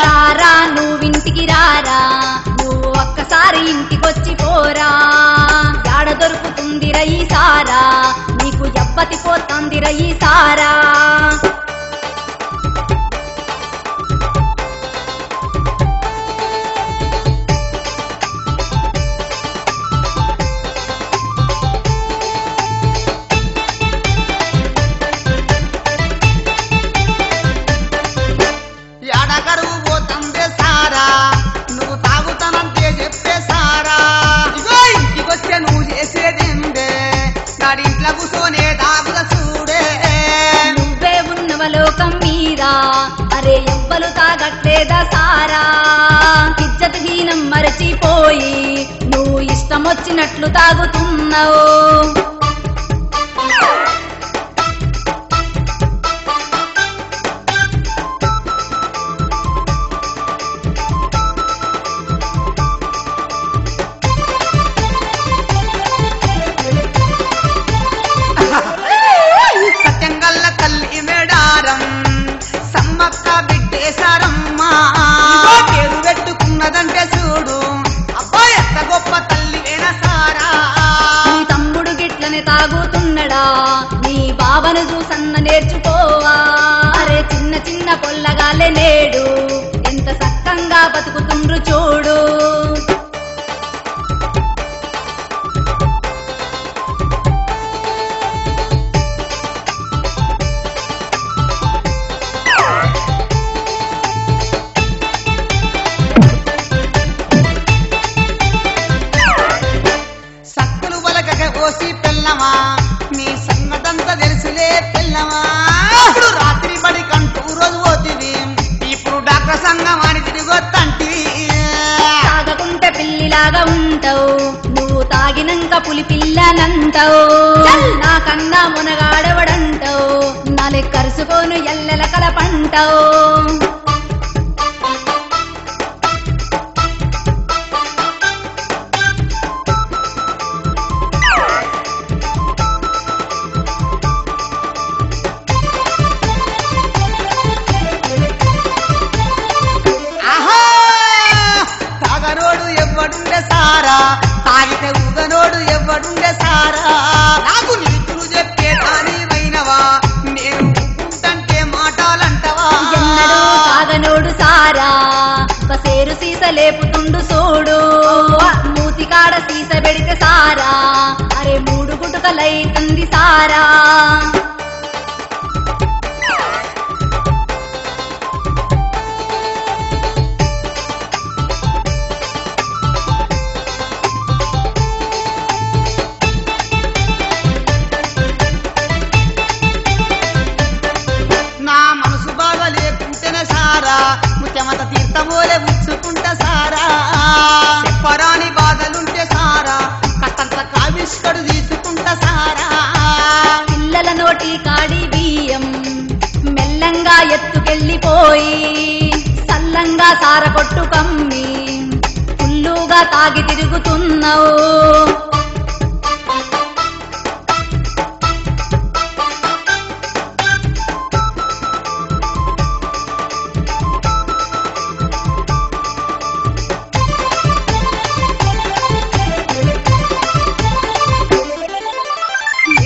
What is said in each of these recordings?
రారా నువ్వింటికి రారా, నువ్వు ఒక్కసారి ఇంటికొచ్చి పోరా. యాడ దొరుకుతుందిరా ఈ సారా, నీకు ఎవ్వతి పోతుందిరా ఈ సారా. ఎడగరువు పోతందే సారా, నువ్వు తాగుతానంటే చెప్పే సారా. ఇగో ఇంటికొచ్చే నువ్వు చేసేదేందే, గాడింట్ల కూర్చొనే దాగుల చూడే. నువ్వే ఉన్నవ లోకం మీద, అరే ఎవ్వలు తాగట్లేదా సారా. ఇజ్జత్ హీనం మరచిపోయి నువ్వు ఇష్టం వచ్చినట్లు తాగుతున్నావు. సత్యంగల్ల తల్లి మేడారం సమ్మక్క బిడ్డేశారమ్మ. పేరు పెట్టుకున్నదంటే చూడు, అబ్బాయి ఎంత గొప్ప తల్లి వేణ సారా. నీ తమ్ముడు గిట్లనే తాగుతున్నడా, నీ బావను చూసన్న నేర్చుకోవా. అరే చిన్న చిన్న పొల్లగాలే నేడు ఎంత సక్కంగా బతుకుతుండ్రు చూడు. సక్కులు వలకక ఓసి పెళ్ళమా, నీ సంగతంతా తెలుసులే పెళ్ళమా. ఇప్పుడు రాత్రి బడి కంటూ రోజు పోతివి, ఇప్పుడు డాక్టర్ సంఘం అని తిరిగొత్తంటివి. తాగకుంటే పిల్లిలాగా ఉంటావు, నువ్వు తాగినంక పులి పిల్లనంటావు. నాకన్నా మునగాడవడంటావు, నాలే కరుసుకోను ఎల్లెల కలపంటావు. ఆహా తాగనోడు ఎవ్వడుండే సారా, తాగితే ఉగనోడు ఎవ్వడుండే సారా. నాకు నీతులు చెప్పే దాని వైనవా, నేను ఉంటంటే మాటలంటవా. ఎన్నడూ తాగనోడు సారా, ఒక సేరు సీస లేపుతుండు సోడు. మూతికాడ సీస పెడితే సారా, అరే మూడు గుటుకలైతుంది సారా. నా మనసు బాగా లేకుంటేనే సారా, ముత్యమత తీర్థమోలే ఉచ్చుకుంటా సారా. చెప్పరాని బాధలుంటే సారా, కట్టంత కావిష్కడు తీసుకుంటా సారా. పిల్లల నోటి కాడి బియ్యం మెల్లంగా ఎత్తుకెళ్ళిపోయి, సల్లంగా సార కొట్టు కమ్మి ఫుల్లుగా తాగి తిరుగుతున్నావు.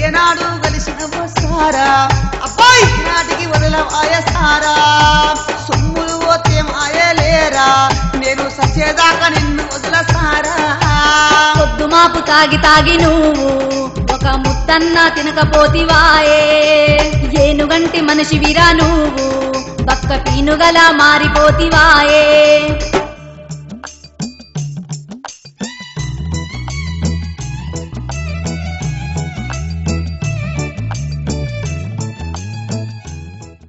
ఏనాడు కలిసినవో సారా, అబ్బాయి నాటికి వదలవాయ సారా. సొమ్ములు పోతే మాయలేరా, నేను సచ్చేదాకా నిన్ను వదల సారా. పొద్దు మాపు తాగి తాగి నువ్వు ఒక ముద్దన్నా తినకపోతివాయే. ఏనుగంటి మనిషివిరా నువ్వు, బక్క పీనుగలా మారిపోతివాయే.